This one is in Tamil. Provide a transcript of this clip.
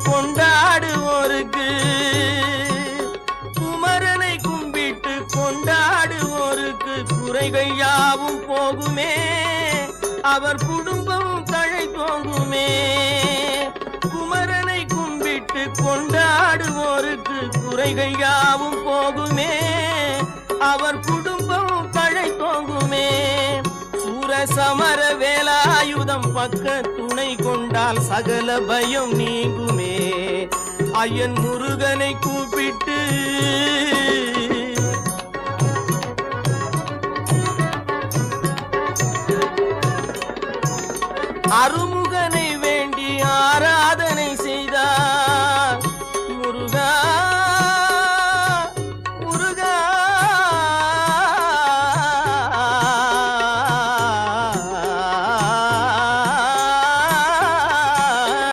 கொண்டாடுவோருக்கு குமரனை கும்பிட்டு கொண்டாடுவோருக்கு குறைகள் யாவும் போகுமே அவர் குடும்பம் தழை தோங்குமே குமரனை கும்பிட்டு கொண்டாடுவோருக்கு குறைகள் யாவும் போகுமே அவர் குடும்பம் தழை தோங்குமே சூரசமர வேலாயுதம் பக்க துணை கொண்டால் சகல பயம் நீங்குமே ஐயன் முருகனை கூப்பிட்டு அருமு